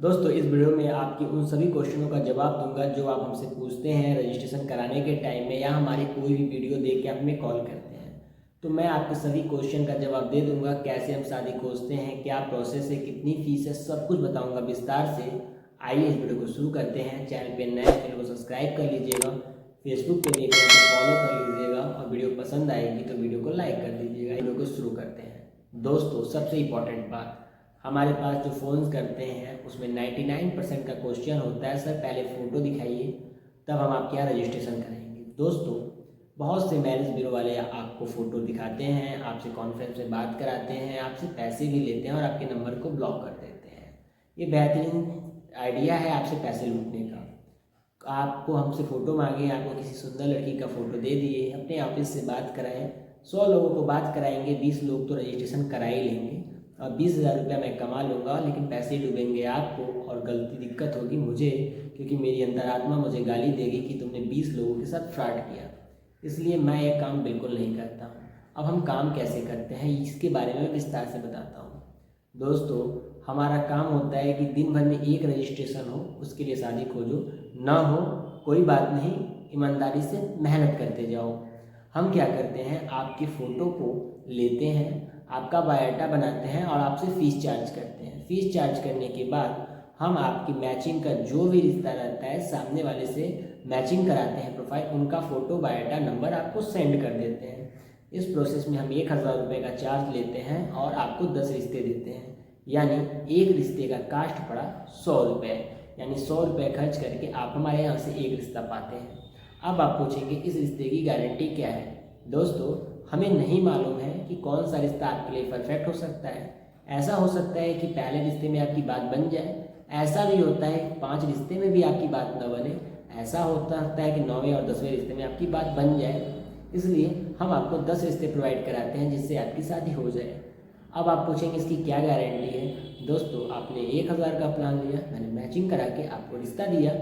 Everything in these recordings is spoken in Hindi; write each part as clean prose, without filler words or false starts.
दोस्तों इस वीडियो में आपकी उन सभी क्वेश्चनों का जवाब दूंगा जो आप हमसे पूछते हैं रजिस्ट्रेशन कराने के टाइम में या हमारी कोई भी वीडियो देख के हमें कॉल करते हैं। तो मैं आपके सभी क्वेश्चन का जवाब दे दूंगा। कैसे हम शादी खोजते हैं, क्या प्रोसेस है, कितनी फीस है, सब कुछ बताऊंगा विस्तार से। आइए इस वीडियो को शुरू करते हैं। चैनल पे नए चैनल को सब्सक्राइब कर लीजिएगा, फेसबुक पे देख रहे हैं तो फॉलो कर लीजिएगा और वीडियो पसंद आएगी तो वीडियो को लाइक कर दीजिएगा। वीडियो को शुरू करते हैं। दोस्तों सबसे इम्पॉर्टेंट बात, हमारे पास जो फ़ोन करते हैं उसमें 99% का क्वेश्चन होता है सर पहले फ़ोटो दिखाइए तब हम आपके यहाँ रजिस्ट्रेशन करेंगे। दोस्तों बहुत से मैरिज ब्यूरो वाले आपको फ़ोटो दिखाते हैं, आपसे कॉन्फ्रेंस में बात कराते हैं, आपसे पैसे भी लेते हैं और आपके नंबर को ब्लॉक कर देते हैं। ये बेहतरीन आइडिया है आपसे पैसे लूटने का। आपको हमसे फ़ोटो मांगे, आपको किसी सुंदर लड़की का फ़ोटो दे दिए, अपने ऑफिस से बात कराएं, 100 लोगों को बात कराएंगे, 20 लोग तो रजिस्ट्रेशन करा ही लेंगे और 20,000 रुपया मैं कमा लूँगा, लेकिन पैसे डूबेंगे आपको और गलती दिक्कत होगी मुझे, क्योंकि मेरी अंतरात्मा मुझे गाली देगी कि तुमने 20 लोगों के साथ फ्रॉड किया। इसलिए मैं ये काम बिल्कुल नहीं करता हूँ। अब हम काम कैसे करते हैं इसके बारे में विस्तार से बताता हूँ। दोस्तों हमारा काम होता है कि दिन भर में एक रजिस्ट्रेशन हो, उसके लिए शादी खोजो, ना हो कोई बात नहीं, ईमानदारी से मेहनत करते जाओ। हम क्या करते हैं, आपकी फ़ोटो को लेते हैं, आपका बायोडाटा बनाते हैं और आपसे फ़ीस चार्ज करते हैं। फ़ीस चार्ज करने के बाद हम आपकी मैचिंग का जो भी रिश्ता रहता है सामने वाले से मैचिंग कराते हैं प्रोफाइल, उनका फ़ोटो बायोडाटा नंबर आपको सेंड कर देते हैं। इस प्रोसेस में हम 1,000 रुपये का चार्ज लेते हैं और आपको 10 रिश्ते देते हैं, यानी एक रिश्ते का कास्ट पड़ा 100 रुपये, यानी 100 रुपये खर्च करके आप हमारे यहाँ से एक रिश्ता पाते हैं। अब आप पूछेंगे इस रिश्ते की गारंटी क्या है। दोस्तों हमें नहीं मालूम है कि कौन सा रिश्ता आपके लिए परफेक्ट हो सकता है। ऐसा हो सकता है कि पहले रिश्ते में आपकी बात बन जाए, ऐसा भी होता है कि 5 रिश्ते में भी आपकी बात न बने, ऐसा होता है कि 9वें और 10वें रिश्ते में आपकी बात बन जाए। इसलिए हम आपको 10 रिश्ते प्रोवाइड कराते हैं जिससे आपकी शादी हो जाए। अब आप पूछेंगे इसकी क्या गारंटी है। दोस्तों आपने 1,000 का प्लान लिया, मैंने मैचिंग करा के आपको रिश्ता दिया,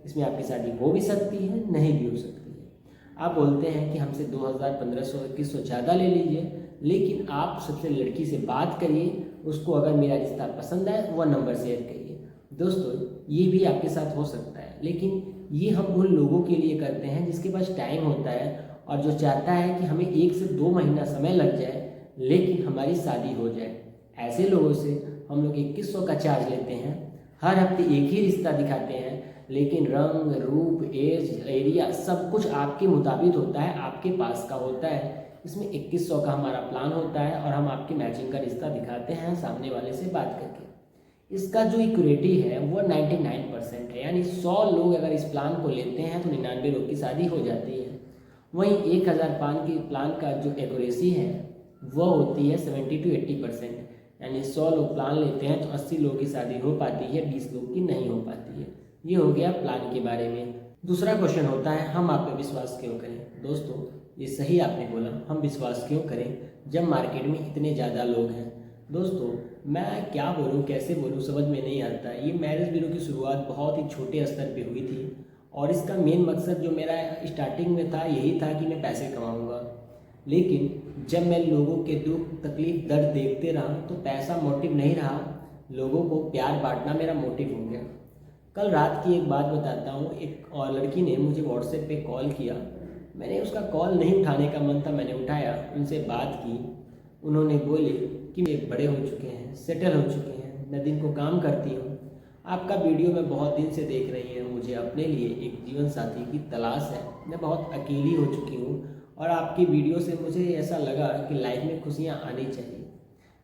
इसमें आपकी शादी हो भी सकती है, नहीं भी हो सकती है। आप बोलते हैं कि हमसे 2,000, 1,500, 2,100 ज़्यादा ले लीजिए, लेकिन आप सबसे लड़की से बात करिए, उसको अगर मेरा रिश्ता पसंद आए वह नंबर शेयर करिए। दोस्तों ये भी आपके साथ हो सकता है, लेकिन ये हम उन लोगों के लिए करते हैं जिसके पास टाइम होता है और जो चाहता है कि हमें 1 से 2 महीना समय लग जाए लेकिन हमारी शादी हो जाए। ऐसे लोगों से हम लोग 2,100 का चार्ज लेते हैं। हर हफ्ते एक ही रिश्ता दिखाते हैं, लेकिन रंग, रूप, एज, एरिया सब कुछ आपके मुताबिक होता है, आपके पास का होता है। इसमें 2,100 का हमारा प्लान होता है और हम आपकी मैचिंग का रिश्ता दिखाते हैं सामने वाले से बात करके। इसका जो इक्विटी है वो 99% है, यानी 100 लोग अगर इस प्लान को लेते हैं तो 99 लोग की शादी हो जाती है। वहीं 1,000 पान की प्लान का जो एक्यूरेसी है वह होती है 70 to 80%, यानी 100 लोग प्लान लेते हैं तो 80 लोगों की शादी हो पाती है, 20 लोग की नहीं हो पाती है। ये हो गया प्लान के बारे में। दूसरा क्वेश्चन होता है हम आप पे विश्वास क्यों करें। दोस्तों ये सही आपने बोला, हम विश्वास क्यों करें जब मार्केट में इतने ज़्यादा लोग हैं। दोस्तों मैं क्या बोलूँ, कैसे बोलूँ, समझ में नहीं आता। ये मैरिज ब्यूरो की शुरुआत बहुत ही छोटे स्तर पे हुई थी और इसका मेन मकसद जो मेरा स्टार्टिंग में था यही था कि मैं पैसे कमाऊँगा, लेकिन जब मैं लोगों के दुख, तकलीफ, दर्द देखते रहा तो पैसा मोटिव नहीं रहा, लोगों को प्यार बांटना मेरा मोटिव हो गया। कल रात की एक बात बताता हूँ। एक और लड़की ने मुझे व्हाट्सएप पे कॉल किया, मैंने उसका कॉल नहीं उठाने का मन था, मैंने उठाया, उनसे बात की। उन्होंने बोले कि वे बड़े हो चुके हैं, सेटल हो चुके हैं, मैं दिन को काम करती हूँ, आपका वीडियो मैं बहुत दिन से देख रही हूँ, मुझे अपने लिए एक जीवन साथी की तलाश है, मैं बहुत अकेली हो चुकी हूँ और आपकी वीडियो से मुझे ऐसा लगा कि लाइफ में खुशियाँ आनी चाहिए।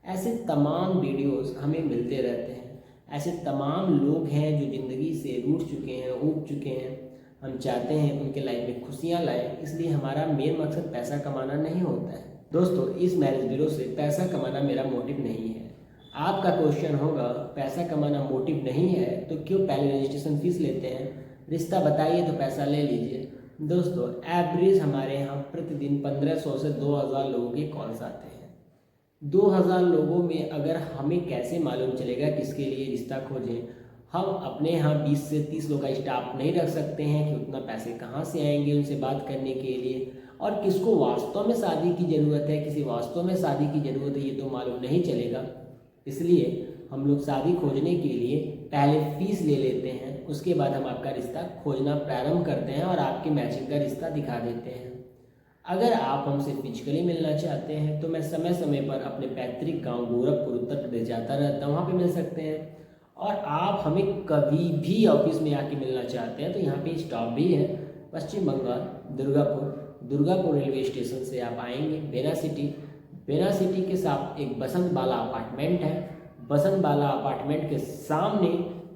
ऐसे तमाम वीडियोस हमें मिलते रहते हैं। ऐसे तमाम लोग हैं जो ज़िंदगी से रूठ चुके हैं, ऊब चुके हैं। हम चाहते हैं उनके लाइफ में खुशियाँ लाएं, इसलिए हमारा मेन मकसद पैसा कमाना नहीं होता है। दोस्तों इस मैरिज ब्यूरो से पैसा कमाना मेरा मोटिव नहीं है। आपका क्वेश्चन होगा पैसा कमाना मोटिव नहीं है तो क्यों पहले रजिस्ट्रेशन फीस लेते हैं, रिश्ता बताइए तो पैसा ले लीजिए। दोस्तों एवरेज हमारे यहाँ प्रतिदिन 1,500 से 2,000 लोगों के कॉल्स आते हैं। 2,000 लोगों में अगर हमें कैसे मालूम चलेगा किसके लिए रिश्ता खोजें। हम अपने यहाँ 20 से 30 लोग का स्टाफ नहीं रख सकते हैं कि उतना पैसे कहाँ से आएंगे उनसे बात करने के लिए, और किसको वास्तव में शादी की ज़रूरत है, किसी वास्तव में शादी की ज़रूरत है ये तो मालूम नहीं चलेगा। इसलिए हम लोग शादी खोजने के लिए पहले फीस ले लेते हैं, उसके बाद हम आपका रिश्ता खोजना प्रारंभ करते हैं और आपके मैचिंग का रिश्ता दिखा देते हैं। अगर आप हमसे फिजिकली मिलना चाहते हैं तो मैं समय समय पर अपने पैतृक गांव गोरखपुर उत्तर प्रदेश जाता रहता हूँ, वहाँ पे मिल सकते हैं। और आप हमें कभी भी ऑफिस में आके मिलना चाहते हैं तो यहाँ पे स्टॉप भी है, पश्चिम बंगाल दुर्गापुर रेलवे स्टेशन से आप आएंगे बेना सिटी के साथ एक बसंत बाला अपार्टमेंट है। बसंत बाला अपार्टमेंट के सामने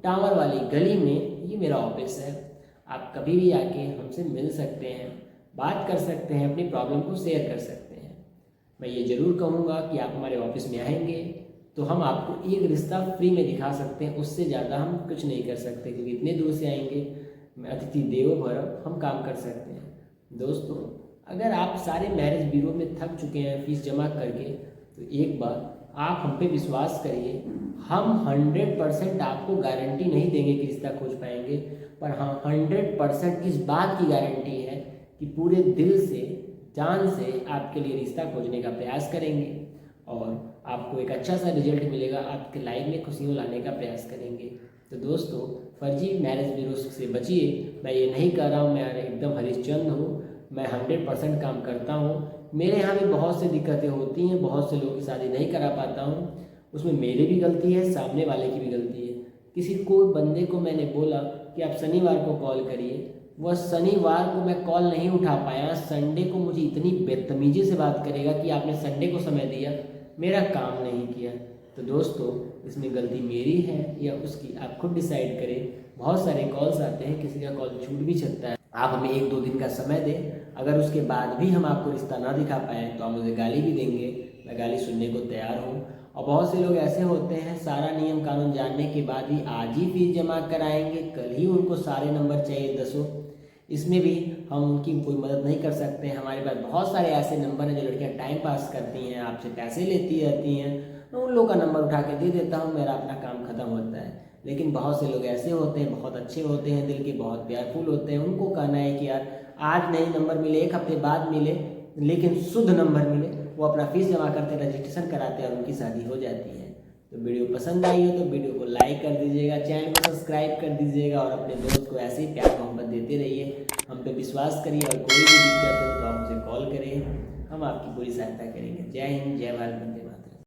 टावर वाली गली में ये मेरा ऑफिस है। आप कभी भी आके हमसे मिल सकते हैं, बात कर सकते हैं, अपनी प्रॉब्लम को शेयर कर सकते हैं। मैं ये ज़रूर कहूँगा कि आप हमारे ऑफिस में आएंगे तो हम आपको एक रिश्ता फ्री में दिखा सकते हैं, उससे ज़्यादा हम कुछ नहीं कर सकते, क्योंकि इतने दूर से आएंगे, अतिथि देवो भव, हम काम कर सकते हैं। दोस्तों, अगर आप सारे मैरिज ब्यूरो में थक चुके हैं फीस जमा करके, तो एक बार आप हम पे विश्वास करिए। हम 100% आपको गारंटी नहीं देंगे कि रिश्ता खोज पाएंगे, पर हाँ 100% इस बात की गारंटी है कि पूरे दिल से, जान से आपके लिए रिश्ता खोजने का प्रयास करेंगे और आपको एक अच्छा सा रिजल्ट मिलेगा, आपके लाइफ में खुशियों लाने का प्रयास करेंगे। तो दोस्तों, फर्जी मैरिज ब्यूरो से बचिए। मैं ये नहीं कह रहा हूँ मैं एकदम हरिश्चंद्र हूँ, मैं 100% काम करता हूँ। मेरे यहाँ भी बहुत सी दिक्कतें होती हैं, बहुत से लोगों की शादी नहीं करा पाता हूँ, उसमें मेरी भी गलती है, सामने वाले की भी गलती है। किसी को बंदे को मैंने बोला कि आप शनिवार को कॉल करिए, वह शनिवार को मैं कॉल नहीं उठा पाया, संडे को मुझे इतनी बदतमीजी से बात करेगा कि आपने संडे को समय दिया, मेरा काम नहीं किया। तो दोस्तों, इसमें गलती मेरी है या उसकी, आप खुद डिसाइड करें। बहुत सारे कॉल्स आते हैं, किसी का कॉल छूट भी सकता है। आप हमें 1-2 दिन का समय दें, अगर उसके बाद भी हम आपको रिश्ता ना दिखा पाएँ तो आप मुझे गाली भी देंगे, मैं गाली सुनने को तैयार हूँ। और बहुत से लोग ऐसे होते हैं, सारा नियम कानून जानने के बाद ही आज ही फीस जमा कराएंगे, कल ही उनको सारे नंबर चाहिए 10। इसमें भी हम उनकी कोई मदद नहीं कर सकते। हमारे पास बहुत सारे ऐसे नंबर हैं जो लड़कियां टाइम पास करती हैं, आपसे पैसे लेती रहती हैं, मैं उन लोगों का नंबर उठा के दे देता हूं, मेरा अपना काम खत्म होता है। लेकिन बहुत से लोग ऐसे होते हैं, बहुत अच्छे होते हैं, दिल के बहुत प्यारफुल होते हैं, उनको कहना है कि यार आज नहीं नंबर मिले, 1 हफ्ते बाद मिले, लेकिन शुद्ध नंबर मिले, वो अपना फीस जमा करते, रजिस्ट्रेशन कराते हैं और उनकी शादी हो जाती है। तो वीडियो पसंद आई हो तो वीडियो को लाइक कर दीजिएगा, चैनल को सब्सक्राइब कर दीजिएगा और अपने दोस्त को ऐसे ही प्यार मोहब्बत देते रहिए। हम पे विश्वास करिए और कोई भी दिक्कत हो तो आप मुझे कॉल करें, हम आपकी पूरी सहायता करेंगे। जय हिंद, जय भारत।